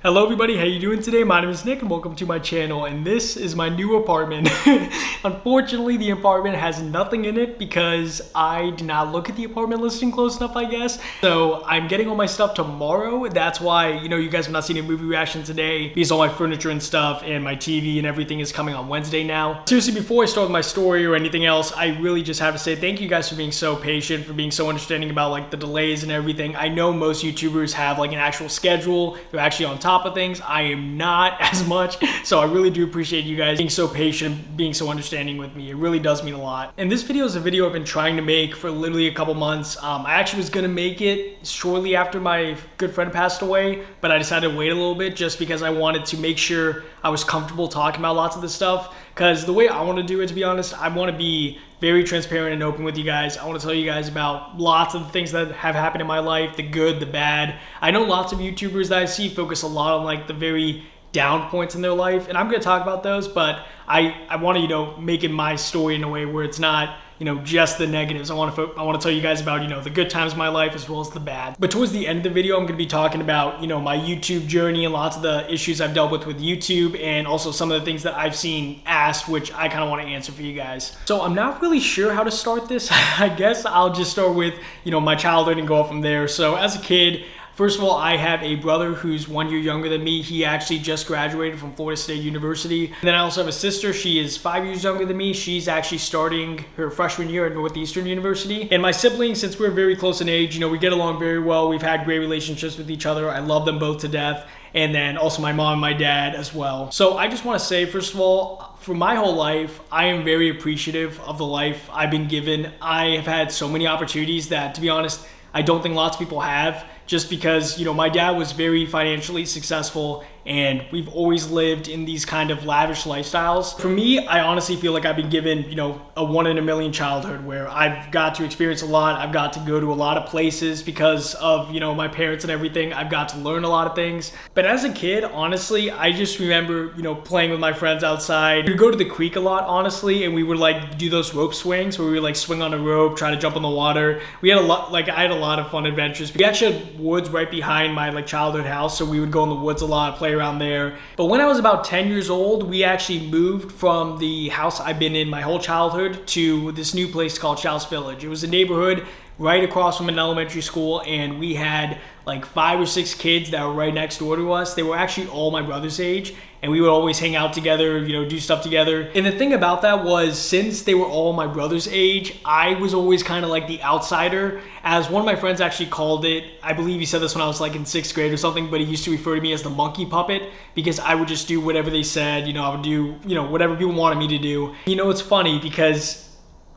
Hello everybody, how you doing today? My name is Nick and welcome to my channel, and this is my new apartment. Unfortunately, the apartment has nothing in it because I did not look at the apartment listing close enough, I guess. So I'm getting all my stuff tomorrow. That's why, you guys have not seen a movie reaction today because all my furniture and stuff and my TV and everything is coming on Wednesday now. Seriously, before I start my story or anything else, I really just have to say thank you guys for being so patient, for being so understanding about like the delays and everything. I know most YouTubers have like an actual schedule. They're actually on top of things. I am not as much, so I really do appreciate you guys being so patient, being so understanding with me. It really does mean a lot. And this video is a video I've been trying to make for literally a couple months. I actually was gonna make it shortly after my good friend passed away, but I decided to wait a little bit just because I wanted to make sure I was comfortable talking about lots of this stuff. Because the way I want to do it, to be honest, I want to be very transparent and open with you guys. I want to tell you guys about lots of the things that have happened in my life, the good, the bad. I know lots of YouTubers that I see focus a lot on like the very down points in their life, and I'm going to talk about those, but I want to, make it my story in a way where it's not, just the negatives. I want to tell you guys about, the good times of my life as well as the bad. But towards the end of the video, I'm going to be talking about, my YouTube journey and lots of the issues I've dealt with YouTube, and also some of the things that I've seen asked, which I kind of want to answer for you guys. So I'm not really sure how to start this. I guess I'll just start with, my childhood and go up from there. So as a kid, first of all, I have a brother who's 1 year younger than me. He actually just graduated from Florida State University. And then I also have a sister. She is 5 years younger than me. She's actually starting her freshman year at Northeastern University. And my siblings, since we're very close in age, we get along very well. We've had great relationships with each other. I love them both to death. And then also my mom and my dad as well. So I just want to say, first of all, for my whole life, I am very appreciative of the life I've been given. I have had so many opportunities that, to be honest, I don't think lots of people have, just because, my dad was very financially successful and we've always lived in these kind of lavish lifestyles. For me, I honestly feel like I've been given, a 1 in a million childhood where I've got to experience a lot. I've got to go to a lot of places because of, my parents and everything. I've got to learn a lot of things. But as a kid, honestly, I just remember, playing with my friends outside. We'd go to the creek a lot, honestly, and we would like do those rope swings where we would like swing on a rope, try to jump in the water. We had a lot, I had a lot of fun adventures. We actually had woods right behind my childhood house, so we would go in the woods a lot, play around there. But when I was about 10 years old, we actually moved from the house I've been in my whole childhood to this new place called Charles Village. It was a neighborhood right across from an elementary school, and we had like 5 or 6 kids that were right next door to us. They were actually all my brother's age, and we would always hang out together, do stuff together. And the thing about that was, since they were all my brother's age, I was always kind of like the outsider. As one of my friends actually called it, I believe he said this when I was like in 6th grade or something, but he used to refer to me as the monkey puppet because I would just do whatever they said. I would do, whatever people wanted me to do. It's funny because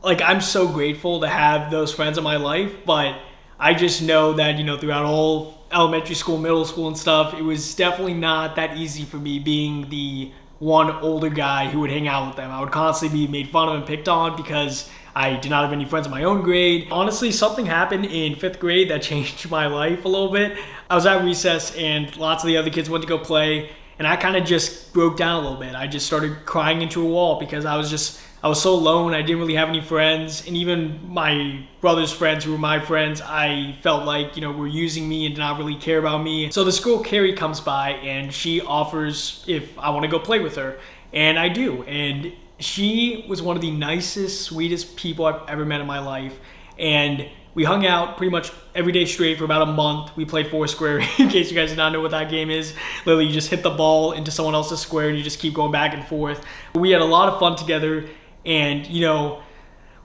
I'm so grateful to have those friends in my life, but I just know that, throughout all elementary school, middle school and stuff, it was definitely not that easy for me being the one older guy who would hang out with them. I would constantly be made fun of and picked on because I did not have any friends in my own grade. Honestly, something happened in 5th grade that changed my life a little bit. I was at recess and lots of the other kids went to go play, and I kind of just broke down a little bit. I just started crying into a wall because I was so alone. I didn't really have any friends, and even my brother's friends who were my friends, I felt like, were using me and did not really care about me. So this girl, Carrie, comes by and she offers if I want to go play with her, and I do. And she was one of the nicest, sweetest people I've ever met in my life. And we hung out pretty much every day straight for about a month. We played Foursquare, in case you guys do not know what that game is. Literally, you just hit the ball into someone else's square and you just keep going back and forth. We had a lot of fun together. And,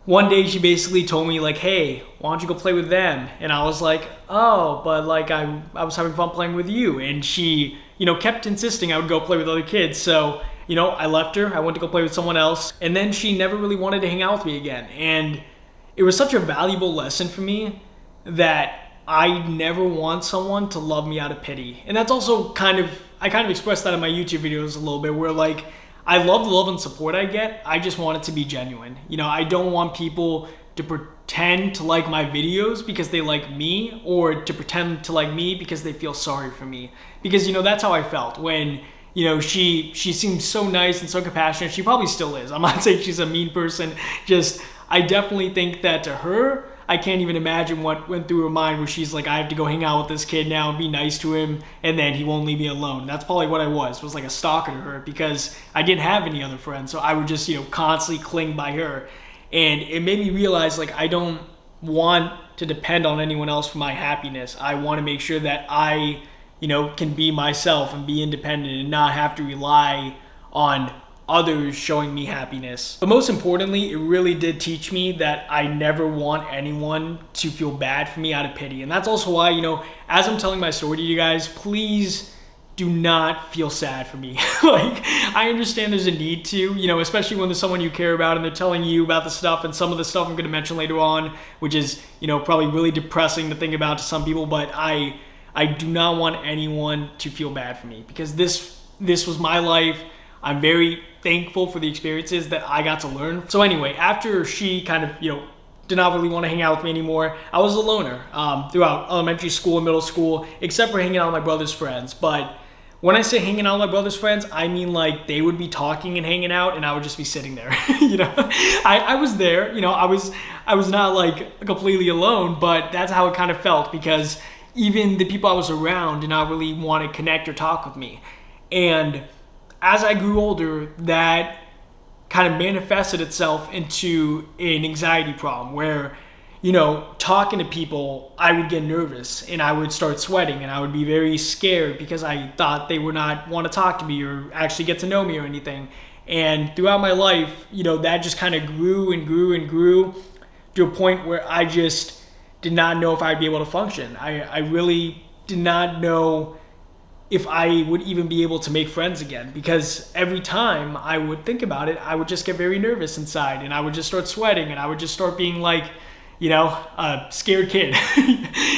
one day she basically told me like, hey, why don't you go play with them? And I was like, oh, but like I was having fun playing with you. And she, kept insisting I would go play with other kids. So, I left her. I went to go play with someone else. And then she never really wanted to hang out with me again. And it was such a valuable lesson for me that I never want someone to love me out of pity. And that's also I kind of expressed that in my YouTube videos a little bit, where like, I love the love and support I get. I just want it to be genuine. I don't want people to pretend to like my videos because they like me, or to pretend to like me because they feel sorry for me. Because, that's how I felt when, she seemed so nice and so compassionate. She probably still is. I'm not saying she's a mean person. Just, I definitely think that to her, I can't even imagine what went through her mind where she's like, I have to go hang out with this kid now and be nice to him, and then he won't leave me alone. That's probably what I was like a stalker to her, because I didn't have any other friends. So I would just, constantly cling by her. And it made me realize, like, I don't want to depend on anyone else for my happiness. I want to make sure that I, can be myself and be independent and not have to rely on others showing me happiness. But most importantly, it really did teach me that I never want anyone to feel bad for me out of pity. And that's also why, as I'm telling my story to you guys, please do not feel sad for me. Like, I understand there's a need to, especially when there's someone you care about and they're telling you about the stuff, and some of the stuff I'm going to mention later on, which is, probably really depressing to think about to some people, but I do not want anyone to feel bad for me, because this was my life. I'm very thankful for the experiences that I got to learn. So anyway, after she kind of, did not really want to hang out with me anymore, I was a loner throughout elementary school and middle school, except for hanging out with my brother's friends. But when I say hanging out with my brother's friends, I mean like they would be talking and hanging out and I would just be sitting there. I was there, I was not like completely alone, but that's how it kind of felt, because even the people I was around did not really want to connect or talk with me. And as I grew older, that kind of manifested itself into an anxiety problem where, talking to people, I would get nervous and I would start sweating and I would be very scared because I thought they would not want to talk to me or actually get to know me or anything. And throughout my life, that just kind of grew and grew and grew to a point where I just did not know if I'd be able to function. I really did not know if I would even be able to make friends again, because every time I would think about it, I would just get very nervous inside and I would just start sweating and I would just start being like, a scared kid.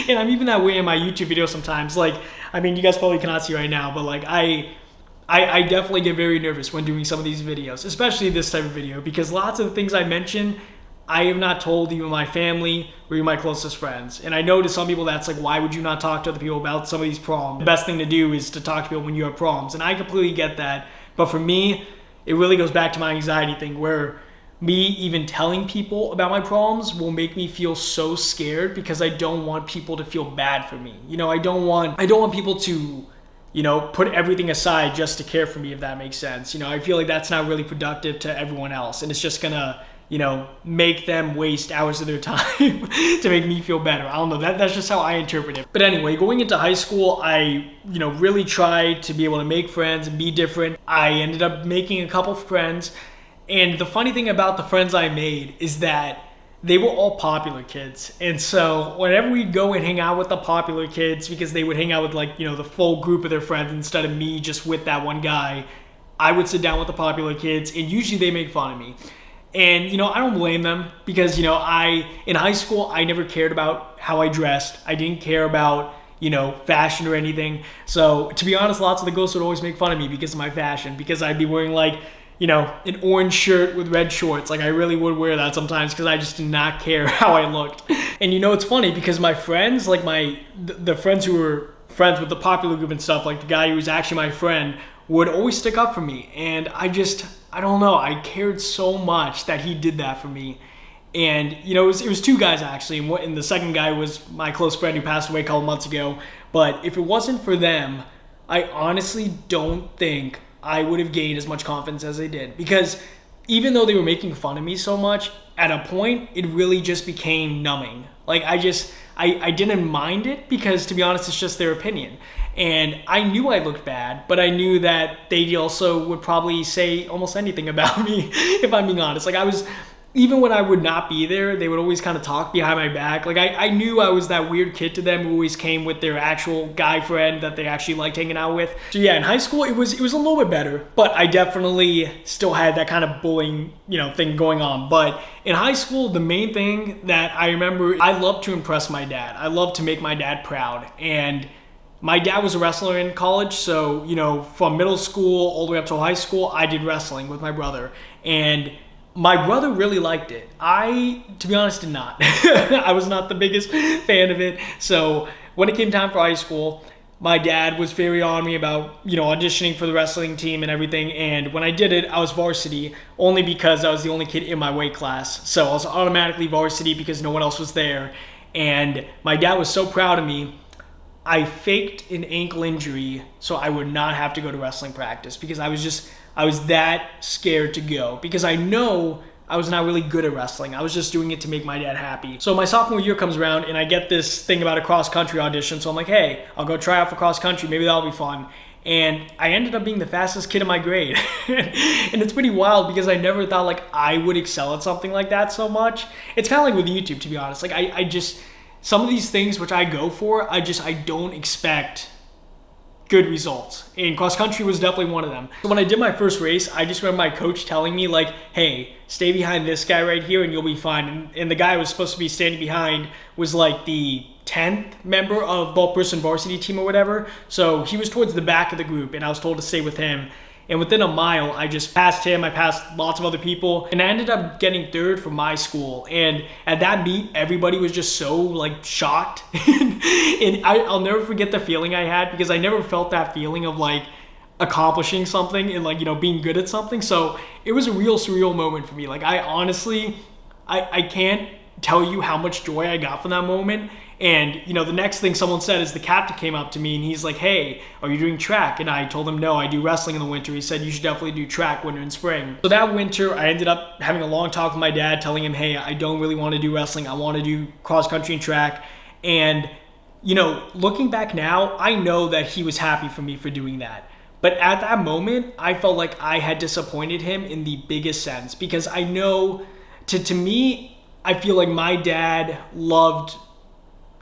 And I'm even that way in my YouTube videos sometimes. Like, you guys probably cannot see right now, but like I definitely get very nervous when doing some of these videos, especially this type of video, because lots of the things I mention, I have not told even my family or even my closest friends. And I know to some people that's like, why would you not talk to other people about some of these problems? The best thing to do is to talk to people when you have problems. And I completely get that. But for me, it really goes back to my anxiety thing, where me even telling people about my problems will make me feel so scared, because I don't want people to feel bad for me. I don't want people to, put everything aside just to care for me, if that makes sense. I feel like that's not really productive to everyone else. And it's just gonna, make them waste hours of their time to make me feel better. I don't know, that's just how I interpret it. But anyway, going into high school, I, really tried to be able to make friends and be different. I ended up making a couple friends. And the funny thing about the friends I made is that they were all popular kids. And so whenever we'd go and hang out with the popular kids, because they would hang out with like, the full group of their friends instead of me just with that one guy, I would sit down with the popular kids and usually they make fun of me. And, I don't blame them, because, in high school, I never cared about how I dressed. I didn't care about, fashion or anything. So to be honest, lots of the girls would always make fun of me because of my fashion, because I'd be wearing like, an orange shirt with red shorts. Like, I really would wear that sometimes because I just did not care how I looked. And it's funny, because my friends, like the friends who were friends with the popular group and stuff, like the guy who was actually my friend, would always stick up for me. And I don't know, I cared so much that he did that for me. And, it was two guys actually, and the second guy was my close friend who passed away a couple months ago. But if it wasn't for them, I honestly don't think I would have gained as much confidence as I did. Because even though they were making fun of me so much, at a point, it really just became numbing. Like, I didn't mind it, because to be honest, it's just their opinion. And I knew I looked bad, but I knew that they also would probably say almost anything about me, if I'm being honest. Like, even when I would not be there, they would always kind of talk behind my back. Like, I knew I was that weird kid to them who always came with their actual guy friend that they actually liked hanging out with. So yeah, in high school, it was a little bit better, but I definitely still had that kind of bullying, thing going on. But in high school, the main thing that I remember, I loved to impress my dad. I loved to make my dad proud. And my dad was a wrestler in college, so, from middle school all the way up to high school, I did wrestling with my brother. And my brother really liked it. I, to be honest, did not. I was not the biggest fan of it. So when it came time for high school, my dad was very on me about, auditioning for the wrestling team and everything. And when I did it, I was varsity only because I was the only kid in my weight class. So I was automatically varsity because no one else was there. And my dad was so proud of me. I faked an ankle injury so I would not have to go to wrestling practice because I was that scared to go because I know I was not really good at wrestling. I was just doing it to make my dad happy. So my sophomore year comes around and I get this thing about a cross country audition. So I'm like, hey, I'll go try out for cross country. Maybe that'll be fun. And I ended up being the fastest kid in my grade. And it's pretty wild because I never thought like I would excel at something like that so much. It's kind of like with YouTube, to be honest. Like I just, some of these things which I go for, I don't expect good results. And cross country was definitely one of them. So when I did my first race, I just remember my coach telling me like, hey, stay behind this guy right here and you'll be fine. And the guy I was supposed to be standing behind was like the 10th member of the all-person varsity team or whatever. So he was towards the back of the group and I was told to stay with him. And within a mile, I just passed him. I passed lots of other people. And I ended up getting third for my school. And at that meet, everybody was just so like shocked. And I'll never forget the feeling I had because I never felt that feeling of like accomplishing something and like, being good at something. So it was a real surreal moment for me. Like I honestly, I can't tell you how much joy I got from that moment. And, the next thing someone said is the captain came up to me and he's like, hey, are you doing track? And I told him, no, I do wrestling in the winter. He said, you should definitely do track winter and spring. So that winter, I ended up having a long talk with my dad, telling him, hey, I don't really want to do wrestling. I want to do cross country and track. And, looking back now, I know that he was happy for me for doing that. But at that moment, I felt like I had disappointed him in the biggest sense because I know, to me, I feel like my dad loved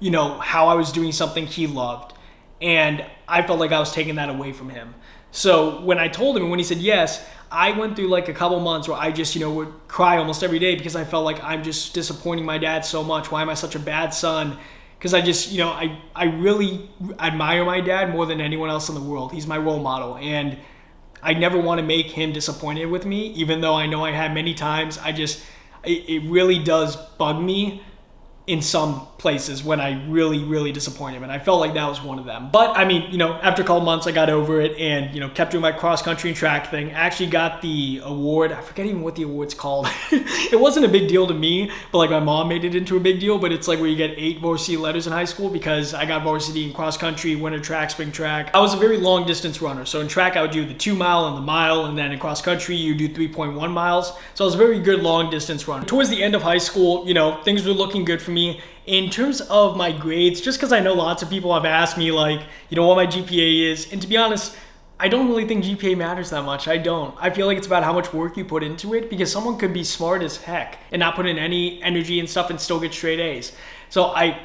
how I was doing something he loved. And I felt like I was taking that away from him. So when I told him and when he said yes, I went through like a couple months where I just, would cry almost every day because I felt like I'm just disappointing my dad so much. Why am I such a bad son? Because I just, I really admire my dad more than anyone else in the world. He's my role model. And I never want to make him disappointed with me, even though I know I had many times. It really does bug me in some places when I really, really disappoint him. And I felt like that was one of them. But I mean, after a couple months, I got over it and, kept doing my cross country and track thing. I actually got the award. I forget even what the award's called. It wasn't a big deal to me, but like my mom made it into a big deal. But it's like where you get 8 varsity letters in high school because I got varsity in cross country, winter track, spring track. I was a very long distance runner. So in track, I would do the 2 mile and the mile. And then in cross country, you do 3.1 miles. So I was a very good long distance runner. Towards the end of high school, things were looking good for me. In terms of my grades, just because I know lots of people have asked me like, what my GPA is. And to be honest, I don't really think GPA matters that much. I don't. I feel like it's about how much work you put into it because someone could be smart as heck and not put in any energy and stuff and still get straight A's. So I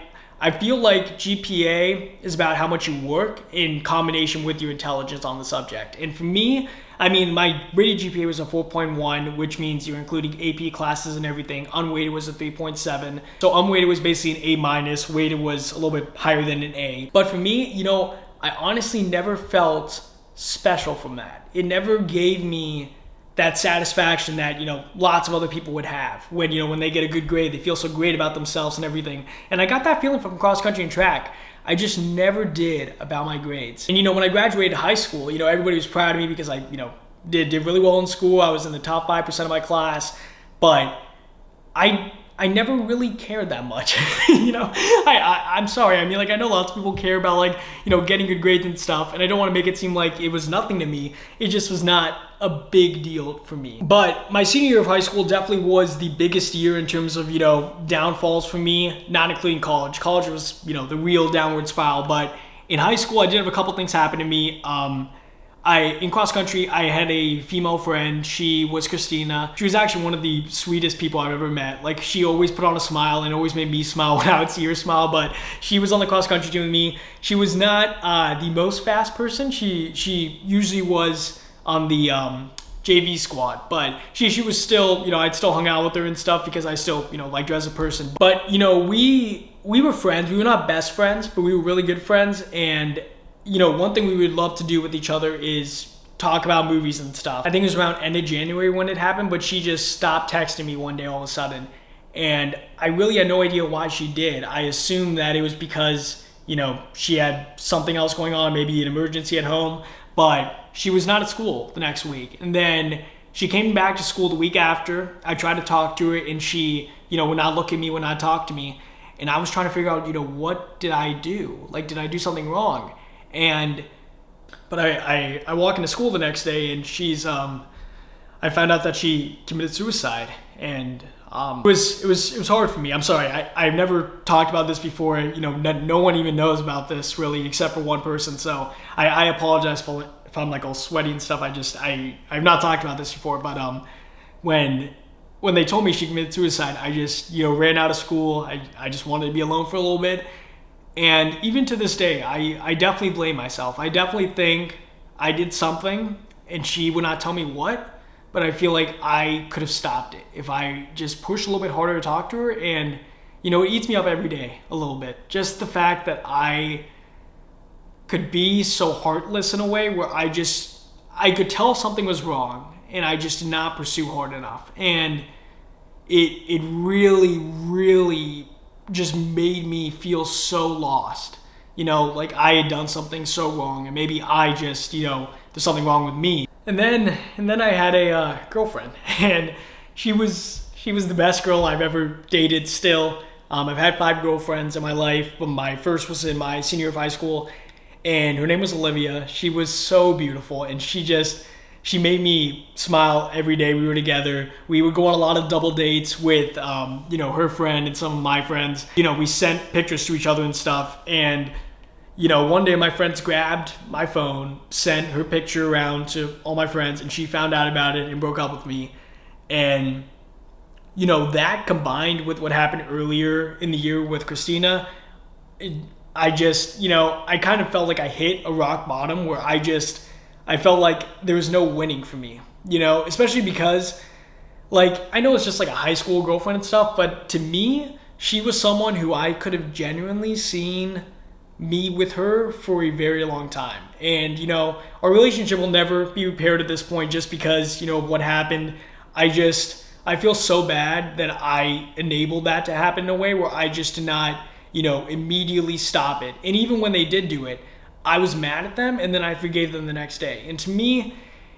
feel like GPA is about how much you work in combination with your intelligence on the subject. And for me, I mean, my rated GPA was a 4.1, which means you're including AP classes and everything. Unweighted was a 3.7. So unweighted was basically an A-. Weighted was a little bit higher than an A. But for me, I honestly never felt special from that. It never gave me that satisfaction that, lots of other people would have when they get a good grade. They feel so great about themselves and everything. And I got that feeling from cross country and track. I just never did about my grades. And when I graduated high school, everybody was proud of me because I, did really well in school. I was in the top 5% of my class, but I never really cared that much. I'm sorry. I mean, like, I know lots of people care about like, getting good grades and stuff, and I don't want to make it seem like it was nothing to me. It just was not a big deal for me. But my senior year of high school definitely was the biggest year in terms of, downfalls for me, not including college. College was, the real downward spiral. But in high school, I did have a couple things happen to me. In cross country, I had a female friend. She was Christina. She was actually one of the sweetest people I've ever met. Like, she always put on a smile and always made me smile when I would see her smile. But she was on the cross country team with me. She was not the most fast person. She usually was on the JV squad, but she was still, I'd still hung out with her and stuff because I still, liked her as a person. But, we were friends. We were not best friends, but we were really good friends. And one thing we would love to do with each other is talk about movies and stuff. I think it was around end of January when it happened, but she just stopped texting me one day all of a sudden. And I really had no idea why she did. I assumed that it was because, she had something else going on, maybe an emergency at home, but she was not at school the next week. And then she came back to school the week after. I tried to talk to her, and she, would not look at me, would not talk to me. And I was trying to figure out, what did I do? Like, did I do something wrong? But I walk into school the next day, and I found out that she committed suicide. And it was hard for me. I'm sorry. I've never talked about this before. No one even knows about this really, except for one person. So I apologize if I'm like all sweaty and stuff. I've not talked about this before. But when they told me she committed suicide, I just ran out of school. I just wanted to be alone for a little bit. And even to this day, I definitely blame myself. I definitely think I did something, and she would not tell me what. But I feel like I could have stopped it if I just pushed a little bit harder to talk to her. And, it eats me up every day a little bit. Just the fact that I could be so heartless in a way where I could tell something was wrong, and I just did not pursue hard enough. And it really, really just made me feel so lost. Like I had done something so wrong, and maybe I just, there's something wrong with me. And then I had a girlfriend, and she was the best girl I've ever dated still. I've had 5 girlfriends in my life, but my first was in my senior year of high school, and her name was Olivia. She was so beautiful, and she made me smile every day we were together. We would go on a lot of double dates with, her friend and some of my friends. We sent pictures to each other and stuff, and one day my friends grabbed my phone, sent her picture around to all my friends, and she found out about it and broke up with me. And, that combined with what happened earlier in the year with Christina, I kind of felt like I hit a rock bottom where I felt like there was no winning for me, especially because, I know it's just like a high school girlfriend and stuff, but to me, she was someone who I could have genuinely seen me with her for a very long time. And, our relationship will never be repaired at this point just because, of what happened. I feel so bad that I enabled that to happen in a way where I just did not, immediately stop it. And even when they did do it, I was mad at them, and then I forgave them the next day. And to me,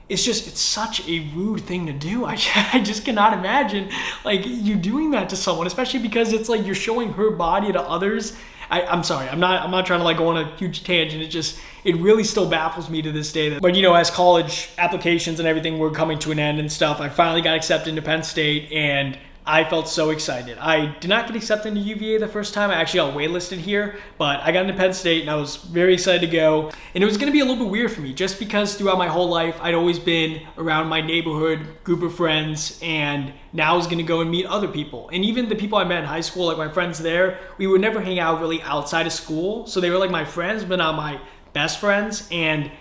it's such a rude thing to do. I just cannot imagine you doing that to someone, especially because it's like you're showing her body to others. I'm sorry, I'm not trying to go on a huge tangent. It really still baffles me to this day. But as college applications and everything were coming to an end and stuff, I finally got accepted into Penn State, and I felt so excited. I did not get accepted into UVA the first time. I actually got waitlisted here, but I got into Penn State, and I was very excited to go. And it was going to be a little bit weird for me just because throughout my whole life, I'd always been around my neighborhood group of friends, and now I was going to go and meet other people. And even the people I met in high school, like my friends there, we would never hang out really outside of school. So they were like my friends, but not my best friends. And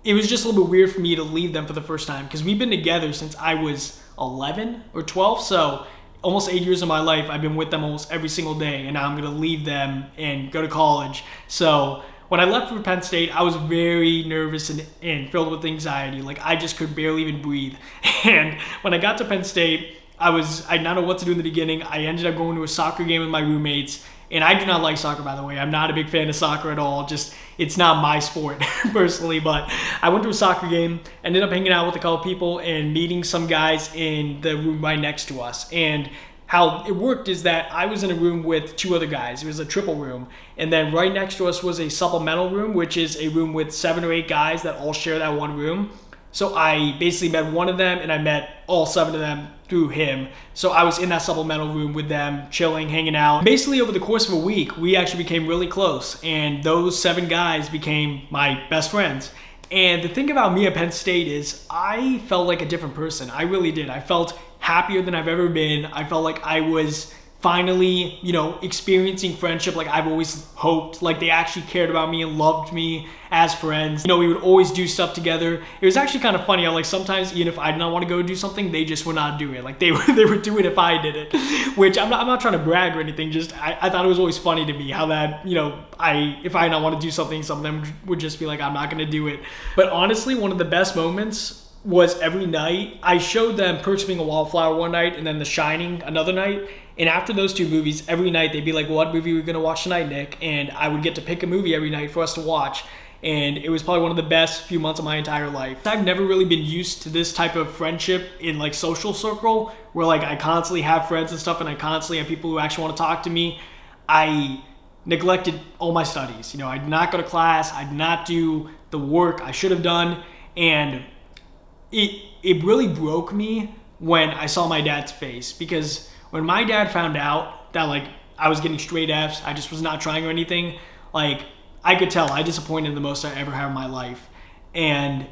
it was just a little bit weird for me to leave them for the first time because we've been together since I was 11 or 12. So almost 8 years of my life, I've been with them almost every single day, and now I'm going to leave them and go to college. So when I left for Penn State, I was very nervous and filled with anxiety. I just could barely even breathe. And when I got to Penn State, I did not know what to do in the beginning. I ended up going to a soccer game with my roommates, and I do not like soccer, by the way. I'm not a big fan of soccer at all. It's not my sport personally, but I went to a soccer game, ended up hanging out with a couple people and meeting some guys in the room right next to us. And how it worked is that I was in a room with 2 other guys. It was a triple room. And then right next to us was a supplemental room, which is a room with 7 or 8 guys that all share that one room. So I basically met one of them, and I met all 7 of them through him. So I was in that supplemental room with them, chilling, hanging out. Basically, over the course of a week, we actually became really close, and those 7 guys became my best friends. And the thing about me at Penn State is I felt like a different person. I really did. I felt happier than I've ever been. I felt like I was finally, experiencing friendship like I've always hoped. Like they actually cared about me and loved me as friends. We would always do stuff together. It was actually kind of funny how sometimes even if I did not want to go do something, they just would not do it. They would do it if I did it, which I'm not trying to brag or anything. Just I thought it was always funny to me how that, if I did not want to do something, some of them would just be like, I'm not going to do it. But honestly, one of the best moments was every night I showed them Perks Being a Wallflower one night and then The Shining another night. And after those two movies, every night they'd be like, what movie are we gonna watch tonight, Nick? And I would get to pick a movie every night for us to watch. And it was probably one of the best few months of my entire life. I've never really been used to this type of friendship in like social circle where like I constantly have friends and stuff and I constantly have people who actually want to talk to me. I neglected all my studies. I did not go to class. I did not do the work I should have done. And it really broke me when I saw my dad's face, because when my dad found out that like I was getting straight Fs, I just was not trying or anything, like I could tell I disappointed the most I ever had in my life. And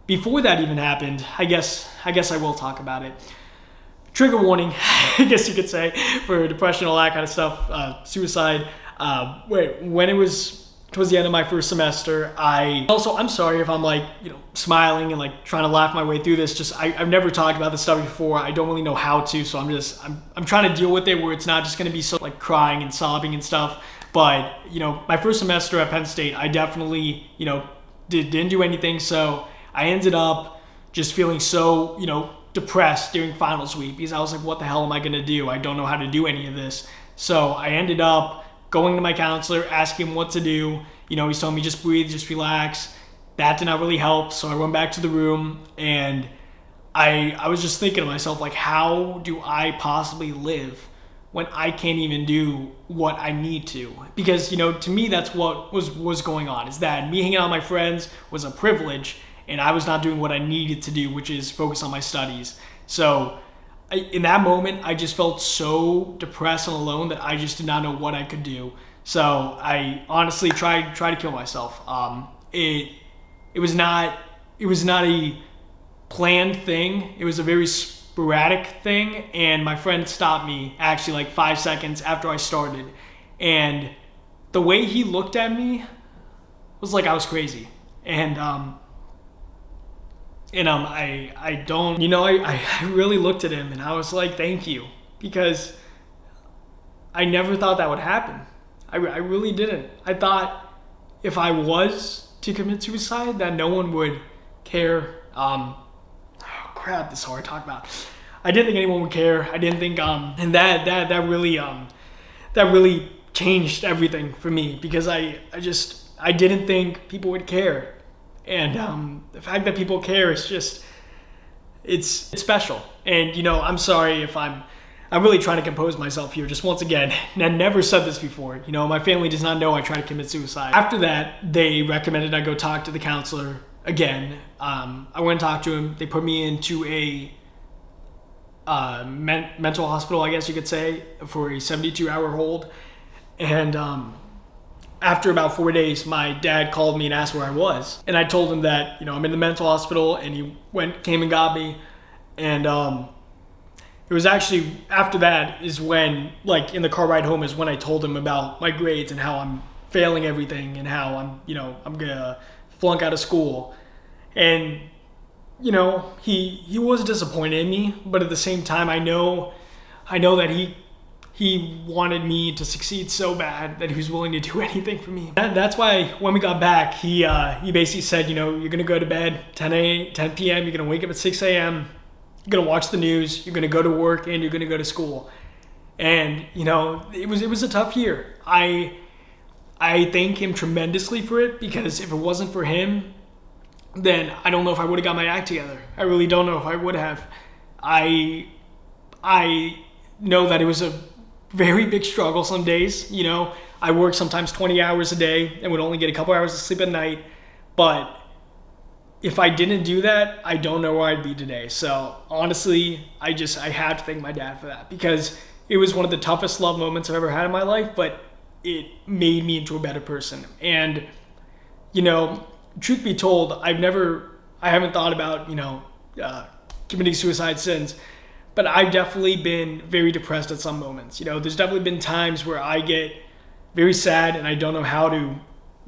before that even happened, I guess I will talk about it. Trigger warning, I guess you could say, for depression, all that kind of stuff, suicide. When it was towards the end of my first semester, I'm sorry if I'm like, smiling and like trying to laugh my way through this. Just I've never talked about this stuff before. I don't really know how to, so I'm trying to deal with it where it's not just gonna be so like crying and sobbing and stuff. But my first semester at Penn State, I definitely didn't do anything. So I ended up just feeling so depressed during finals week, because I was like, what the hell am I gonna do? I don't know how to do any of this. So I ended up going to my counselor, asking him what to do. He's telling me just breathe, just relax. That did not really help. So I went back to the room and I was just thinking to myself, like, how do I possibly live when I can't even do what I need to? Because, to me, that's what was going on, is that me hanging out with my friends was a privilege and I was not doing what I needed to do, which is focus on my studies. So in that moment, I just felt so depressed and alone that I just did not know what I could do. So I honestly tried to kill myself. It was not a planned thing. It was a very sporadic thing, and my friend stopped me actually like 5 seconds after I started. And the way he looked at me was like I was crazy. And I really looked at him and I was like, thank you, because I never thought that would happen. I really didn't. I thought if I was to commit suicide, that no one would care. This is hard to talk about. I didn't think anyone would care. I didn't think, and that really changed everything for me, because I didn't think people would care. And the fact that people care is just, it's special. And I'm sorry if I'm really trying to compose myself here. Just once again, and I never said this before. My family does not know I tried to commit suicide. After that, they recommended I go talk to the counselor again. I went and talked to him. They put me into a mental hospital, I guess you could say, for a 72-hour hold. And after about 4 days, my dad called me and asked where I was. And I told him that, I'm in the mental hospital, and he came and got me. And it was actually after that is when, like in the car ride home, is when I told him about my grades and how I'm failing everything and how I'm gonna flunk out of school. And, he was disappointed in me, but at the same time, I know that he wanted me to succeed so bad that he was willing to do anything for me. That's why when we got back, he basically said, you're gonna go to bed 10 p.m. You're gonna wake up at 6 a.m. You're gonna watch the news. You're gonna go to work, and you're gonna go to school. And it was a tough year. I thank him tremendously for it, because if it wasn't for him, then I don't know if I would have got my act together. I really don't know if I would have. I know that it was a very big struggle some days. I worked sometimes 20 hours a day and would only get a couple hours of sleep at night. But if I didn't do that, I don't know where I'd be today. So honestly, I have to thank my dad for that, because it was one of the toughest love moments I've ever had in my life, but it made me into a better person. And, truth be told, I haven't thought about, committing suicide since. But I've definitely been very depressed at some moments. There's definitely been times where I get very sad and I don't know how to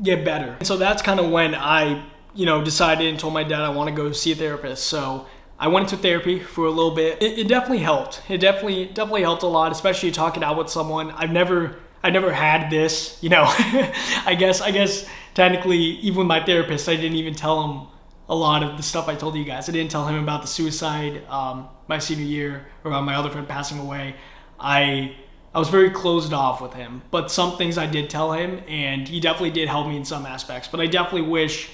get better. And so that's kind of when I, decided and told my dad I want to go see a therapist. So I went into therapy for a little bit. It definitely helped. It definitely helped a lot, especially talking out with someone. I never had this, I guess technically, even with my therapist, I didn't even tell him a lot of the stuff I told you guys. I didn't tell him about the suicide my senior year, or about my other friend passing away. I was very closed off with him, but some things I did tell him, and he definitely did help me in some aspects, but I definitely wish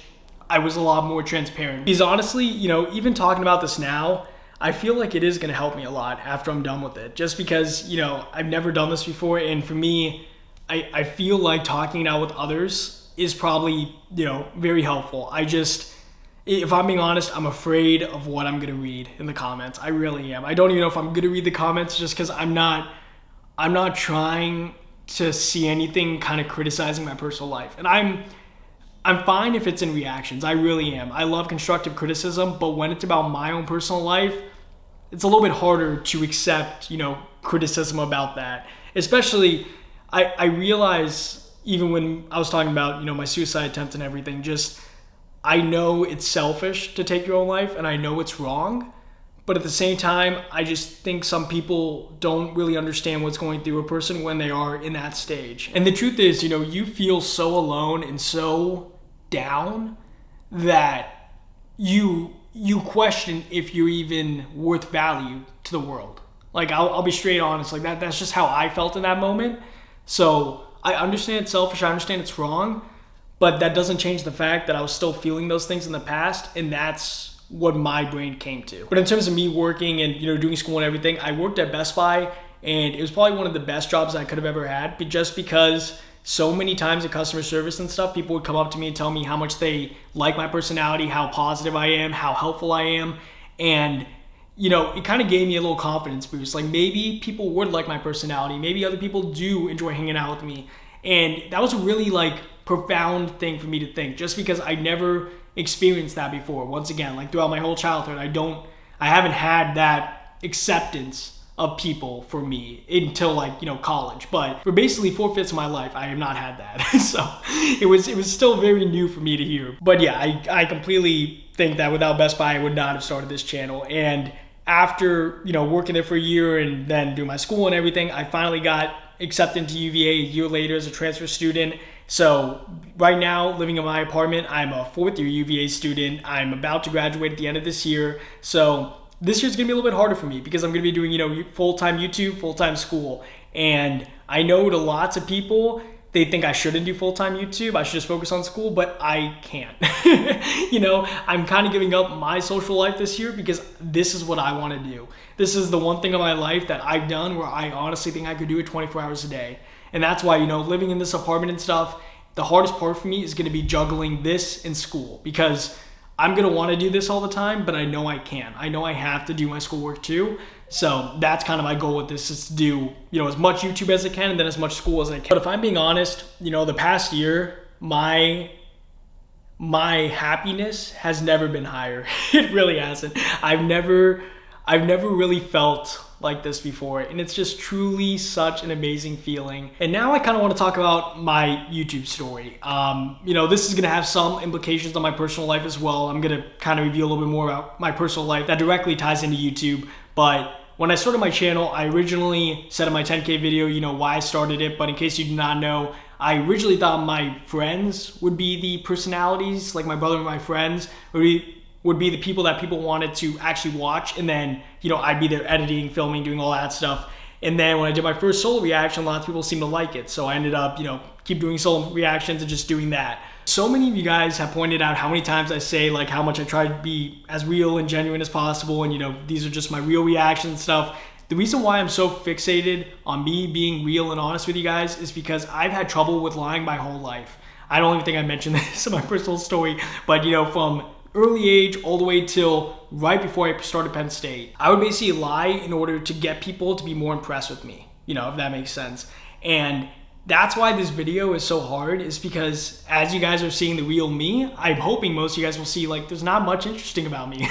I was a lot more transparent. Because honestly, even talking about this now, I feel like it is gonna help me a lot after I'm done with it. Just because, I've never done this before, and for me, I feel like talking it out with others is probably, very helpful. If I'm being honest, I'm afraid of what I'm gonna read in the comments. I really am. I don't even know if I'm gonna read the comments just because I'm not trying to see anything kind of criticizing my personal life. And I'm fine if it's in reactions. I really am. I love constructive criticism, but when it's about my own personal life, it's a little bit harder to accept, criticism about that. Especially, I realize even when I was talking about, my suicide attempt and everything, I know it's selfish to take your own life and I know it's wrong. But at the same time, I just think some people don't really understand what's going through a person when they are in that stage. And the truth is, you feel so alone and so down that you question if you're even worth value to the world. Like, I'll be straight honest, like that's just how I felt in that moment. So I understand it's selfish, I understand it's wrong, but that doesn't change the fact that I was still feeling those things in the past, and that's what my brain came to. But in terms of me working and doing school and everything, I worked at Best Buy, and it was probably one of the best jobs I could have ever had, but just because so many times in customer service and stuff, people would come up to me and tell me how much they like my personality, how positive I am, how helpful I am, and it kind of gave me a little confidence boost. Like, maybe people would like my personality, maybe other people do enjoy hanging out with me, and that was a really profound thing for me to think, just because I never experienced that before. Once again, throughout my whole childhood, I haven't had that acceptance of people for me until college. But for basically 4/5 of my life, I have not had that. So it was still very new for me to hear. But yeah, I completely think that without Best Buy, I would not have started this channel. And after working there for a year and then doing my school and everything, I finally got accepted into UVA a year later as a transfer student. So right now, living in my apartment, I'm a 4th year UVA student. I'm about to graduate at the end of this year. So this year's gonna be a little bit harder for me because I'm gonna be doing, full-time YouTube, full-time school. And I know to lots of people, they think I shouldn't do full-time YouTube. I should just focus on school, but I can't. I'm kind of giving up my social life this year because this is what I want to do. This is the one thing in my life that I've done where I honestly think I could do it 24 hours a day. And that's why, living in this apartment and stuff, the hardest part for me is going to be juggling this and school, because I'm going to want to do this all the time, but I know I can't. I know I have to do my schoolwork too. So that's kind of my goal with this, is to do, as much YouTube as I can and then as much school as I can. But if I'm being honest, the past year, my happiness has never been higher. It really hasn't. I've never really felt like this before, and it's just truly such an amazing feeling. And now I kind of want to talk about my YouTube story. This is going to have some implications on my personal life as well. I'm going to kind of reveal a little bit more about my personal life that directly ties into YouTube. But when I started my channel, I originally said in my 10K video, why I started it. But in case you do not know, I originally thought my friends would be the personalities, like my brother and my friends would be the people that people wanted to actually watch. And then, I'd be there editing, filming, doing all that stuff. And then when I did my first solo reaction, a lot of people seemed to like it. So I ended up, keep doing solo reactions and just doing that. So many of you guys have pointed out how many times I say how much I try to be as real and genuine as possible. And, these are just my real reactions and stuff. The reason why I'm so fixated on me being real and honest with you guys is because I've had trouble with lying my whole life. I don't even think I mentioned this in my personal story, but, from early age all the way till right before I started Penn State, I would basically lie in order to get people to be more impressed with me, if that makes sense. And that's why this video is so hard, is because as you guys are seeing the real me, I'm hoping most of you guys will see there's not much interesting about me.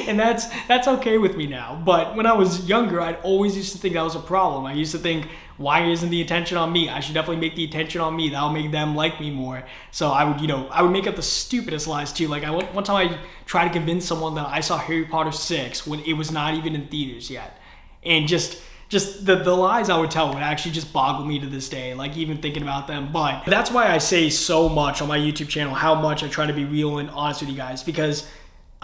And that's okay with me now. But when I was younger, I'd always used to think that was a problem. I used to think, why isn't the attention on me? I should definitely make the attention on me. That'll make them like me more. So I would make up the stupidest lies too. One time I tried to convince someone that I saw Harry Potter 6 when it was not even in theaters yet. And just the lies I would tell would actually just boggle me to this day, even thinking about them. But that's why I say so much on my YouTube channel how much I try to be real and honest with you guys, because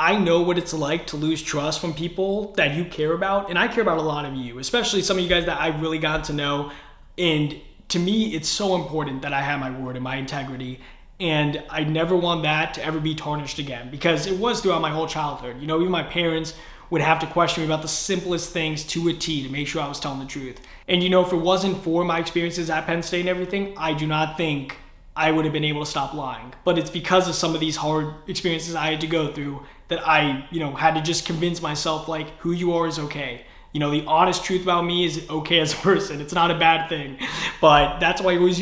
I know what it's like to lose trust from people that you care about, and I care about a lot of you, especially some of you guys that I really got to know. And to me, it's so important that I have my word and my integrity, and I never want that to ever be tarnished again, because it was throughout my whole childhood. You know, even my parents would have to question me about the simplest things to a T to make sure I was telling the truth. And you know, if it wasn't for my experiences at Penn State and everything, I do not think I would have been able to stop lying. But it's because of some of these hard experiences I had to go through that I, had to just convince myself, like, who you are is okay. You know, the honest truth about me is okay as a person. It's not a bad thing. But that's how I always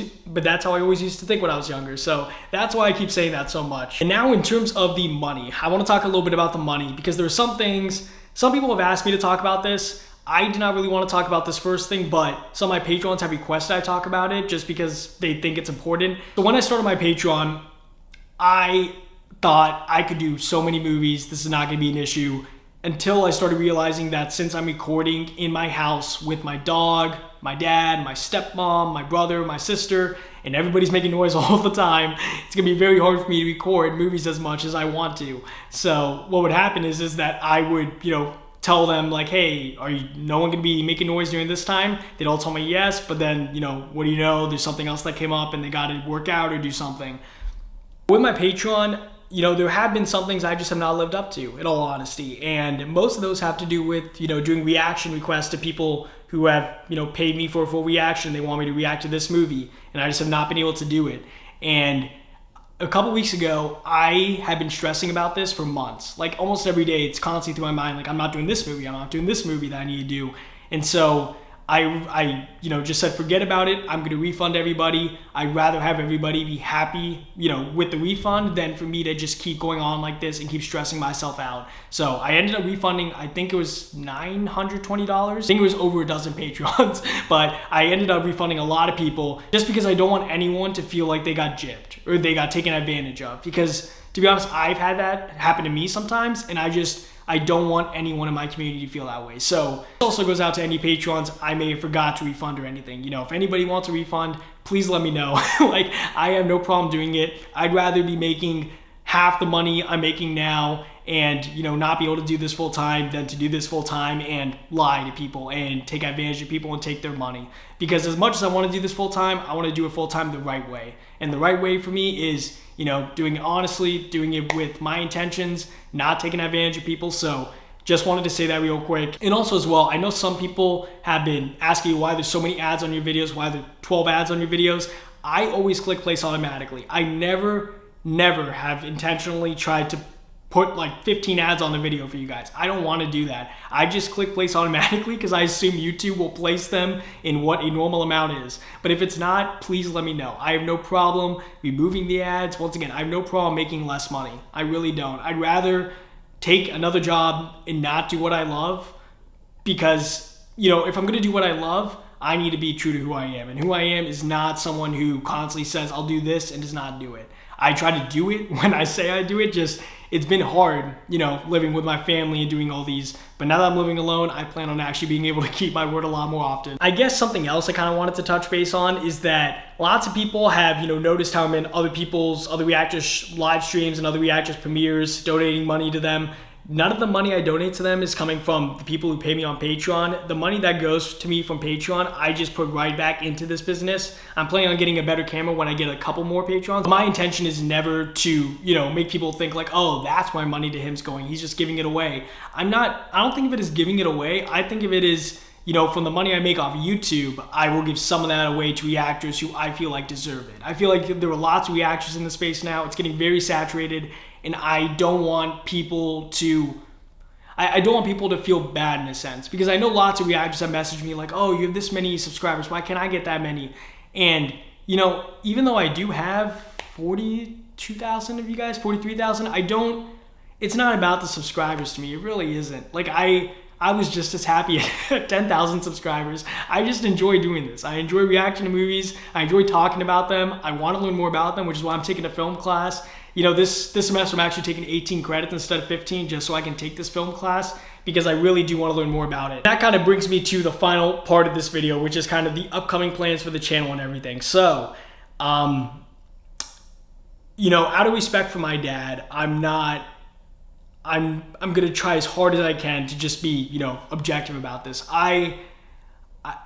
used to think when I was younger. So that's why I keep saying that so much. And now in terms of the money, I want to talk a little bit about the money, because there are some things, some people have asked me to talk about this. I do not really want to talk about this first thing, but some of my Patrons have requested I talk about it just because they think it's important. So when I started my Patreon, I thought I could do so many movies. This is not going to be an issue, until I started realizing that since I'm recording in my house with my dog, my dad, my stepmom, my brother, my sister, and everybody's making noise all the time, it's going to be very hard for me to record movies as much as I want to. So what would happen is that I would, tell them, like, hey, no one gonna be making noise during this time? They'd all tell me yes, but then, what do you know, there's something else that came up and they gotta work out or do something. With my Patreon, there have been some things I just have not lived up to, in all honesty. And most of those have to do with, doing reaction requests to people who have, paid me for a full reaction. They want me to react to this movie, and I just have not been able to do it. And a couple weeks ago, I have been stressing about this for months. Like almost every day, it's constantly through my mind, like, I'm not doing this movie, I'm not doing this movie that I need to do. And so I just said, forget about it. I'm going to refund everybody. I'd rather have everybody be happy, with the refund than for me to just keep going on like this and keep stressing myself out. So I ended up refunding, I think it was $920. I think it was over a dozen Patreons, but I ended up refunding a lot of people just because I don't want anyone to feel like they got gypped or they got taken advantage of. Because to be honest, I've had that happen to me sometimes, and I don't want anyone in my community to feel that way. So it also goes out to any Patrons I may have forgot to refund or anything. If anybody wants a refund, please let me know. Like, I have no problem doing it. I'd rather be making half the money I'm making now and, not be able to do this full time than to do this full time and lie to people and take advantage of people and take their money. Because as much as I want to do this full time, I want to do it full time the right way. And the right way for me is, doing it honestly, doing it with my intentions, not taking advantage of people. So just wanted to say that real quick. And also as well, I know some people have been asking you why there's so many ads on your videos, why there are 12 ads on your videos. I always click place automatically. I never have intentionally tried to put like 15 ads on the video for you guys. I don't want to do that. I just click place automatically because I assume YouTube will place them in what a normal amount is. But if it's not, please let me know. I have no problem removing the ads. Once again, I have no problem making less money. I really don't. I'd rather take another job and not do what I love, because, if I'm going to do what I love, I need to be true to who I am. And who I am is not someone who constantly says, I'll do this and does not do it. I try to do it when I say I do it, just it's been hard, living with my family and doing all these. But now that I'm living alone, I plan on actually being able to keep my word a lot more often. I guess something else I kind of wanted to touch base on is that lots of people have, noticed how I'm in other reactors' live streams and other reactors' premieres, donating money to them. None of the money I donate to them is coming from the people who pay me on Patreon. The money that goes to me from Patreon, I just put right back into this business. I'm planning on getting a better camera when I get a couple more Patrons. My intention is never to, make people think like, oh, that's why money to him's going. He's just giving it away. I don't think of it as giving it away. I think of it as, from the money I make off YouTube, I will give some of that away to reactors who I feel like deserve it. I feel like there are lots of reactors in the space now. It's getting very saturated. And I don't want people to, I don't want people to feel bad in a sense, because I know lots of reactors have messaged me like, oh, you have this many subscribers, why can't I get that many? And, even though I do have 42,000 of you guys, 43,000, it's not about the subscribers to me. It really isn't. Like, I was just as happy at 10,000 subscribers. I just enjoy doing this. I enjoy reacting to movies. I enjoy talking about them. I want to learn more about them, which is why I'm taking a film class. This semester I'm actually taking 18 credits instead of 15 just so I can take this film class, because I really do want to learn more about it. That kind of brings me to the final part of this video, which is kind of the upcoming plans for the channel and everything. So, out of respect for my dad, I'm not I'm gonna try as hard as I can to just be, you know, objective about this.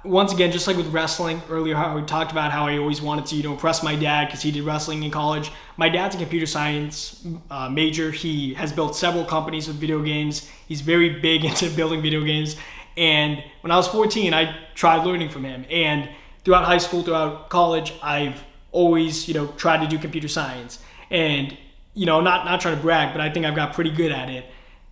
Once again, just like with wrestling earlier, how we talked about how I always wanted to, you know, impress my dad because he did wrestling in college. My dad's a computer science major. He has built several companies with video games. He's very big into building video games. And when I was 14, I tried learning from him. And throughout high school, throughout college, I've always, you know, tried to do computer science. And, you know, not trying to brag, but I think I've got pretty good at it.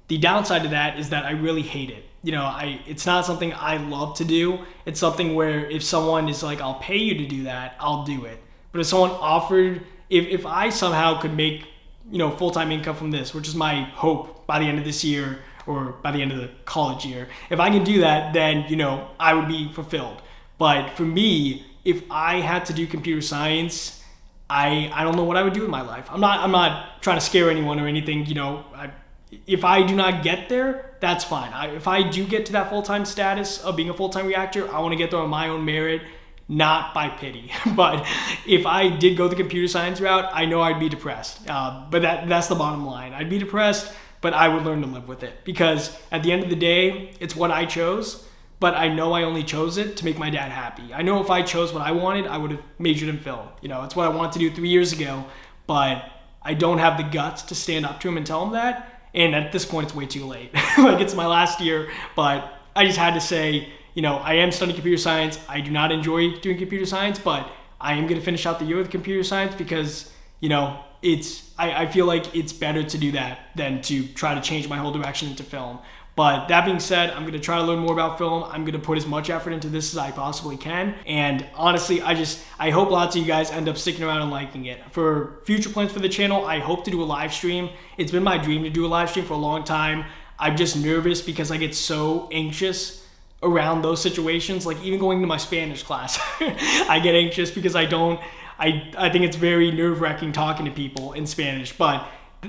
The downside to that is that I really hate it. You know, it's not something I love to do. It's something where if someone is like, I'll pay you to do that, I'll do it. But if someone offered, if I somehow could make, you know, full-time income from this, which is my hope by the end of this year or by the end of the college year, if I can do that, then, you know, I would be fulfilled. But for me, if I had to do computer science, I don't know what I would do with my life. I'm not trying to scare anyone or anything, you know. If I do not get there, that's fine. If I do get to that full-time status of being a full-time reactor, I want to get there on my own merit, not by pity. But if I did go the computer science route, I know I'd be depressed. But that's the bottom line. I'd be depressed, but I would learn to live with it. Because at the end of the day, it's what I chose, but I know I only chose it to make my dad happy. I know if I chose what I wanted, I would have majored in film. You know, it's what I wanted to do 3 years ago, but I don't have the guts to stand up to him and tell him that. And at this point, it's way too late. Like, it's my last year, but I just had to say, you know, I am studying computer science. I do not enjoy doing computer science, but I am going to finish out the year with computer science because, you know, I feel like it's better to do that than to try to change my whole direction into film. But that being said, I'm going to try to learn more about film. I'm going to put as much effort into this as I possibly can. And honestly, I hope lots of you guys end up sticking around and liking it. For future plans for the channel, I hope to do a live stream. It's been my dream to do a live stream for a long time. I'm just nervous because I get so anxious around those situations. Like, even going to my Spanish class, I get anxious because I think it's very nerve-wracking talking to people in Spanish. But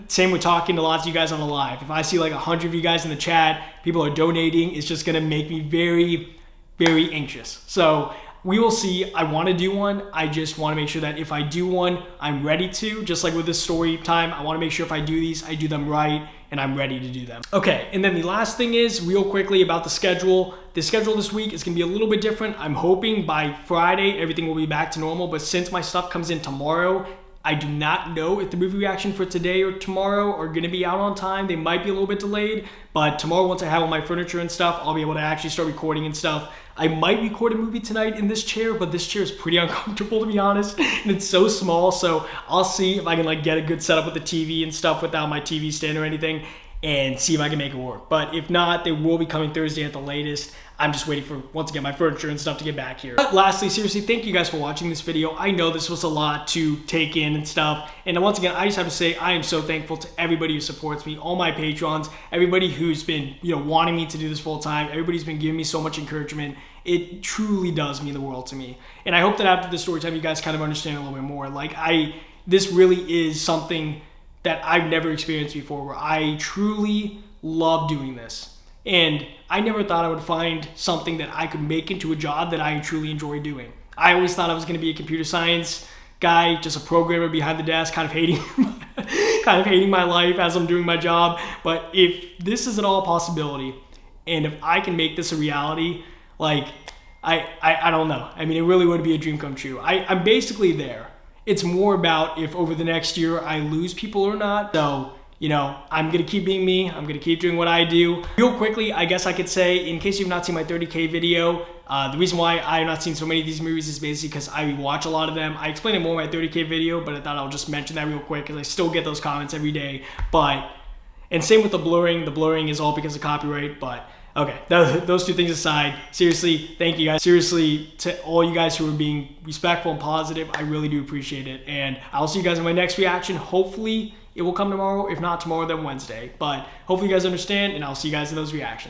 same with talking to lots of you guys on the live. If I see like 100 of you guys in the chat, people are donating, it's just gonna make me very, very anxious. So we will see. I want to do one. I just want to make sure that if I do one, I'm ready to. Just like with this story time, I want to make sure if I do these, I do them right and I'm ready to do them. Okay, and then the last thing is real quickly about the schedule. The schedule this week is gonna be a little bit different. I'm hoping by Friday, everything will be back to normal, but since my stuff comes in tomorrow, I do not know if the movie reaction for today or tomorrow are going to be out on time. They might be a little bit delayed, but tomorrow, once I have all my furniture and stuff, I'll be able to actually start recording and stuff. I might record a movie tonight in this chair, but this chair is pretty uncomfortable, to be honest, and it's so small, so I'll see if I can like get a good setup with the TV and stuff without my TV stand or anything, and see if I can make it work. But if not, they will be coming Thursday at the latest. I'm just waiting for, once again, my furniture and stuff to get back here. But lastly, seriously, thank you guys for watching this video. I know this was a lot to take in and stuff. And once again, I just have to say, I am so thankful to everybody who supports me, all my patrons, everybody who's been, you know, wanting me to do this full time. Everybody's been giving me so much encouragement. It truly does mean the world to me. And I hope that after this story time, you guys kind of understand a little bit more. Like, this really is something that I've never experienced before, where I truly love doing this. And I never thought I would find something that I could make into a job that I truly enjoy doing. I always thought I was going to be a computer science guy, just a programmer behind the desk, kind of hating my life as I'm doing my job. But if this is at all a possibility, and if I can make this a reality, like, I don't know. I mean, it really would be a dream come true. I'm basically there. It's more about if over the next year I lose people or not. So, you know, I'm going to keep being me. I'm going to keep doing what I do. Real quickly, I guess I could say, in case you've not seen my 30K video, the reason why I have not seen so many of these movies is basically because I watch a lot of them. I explain it more in my 30K video, but I thought I'll just mention that real quick because I still get those comments every day. And same with the blurring. The blurring is all because of copyright, but okay, those two things aside, seriously, thank you guys. Seriously, to all you guys who are being respectful and positive, I really do appreciate it. And I'll see you guys in my next reaction. Hopefully, it will come tomorrow. If not tomorrow, then Wednesday. But hopefully you guys understand, and I'll see you guys in those reactions.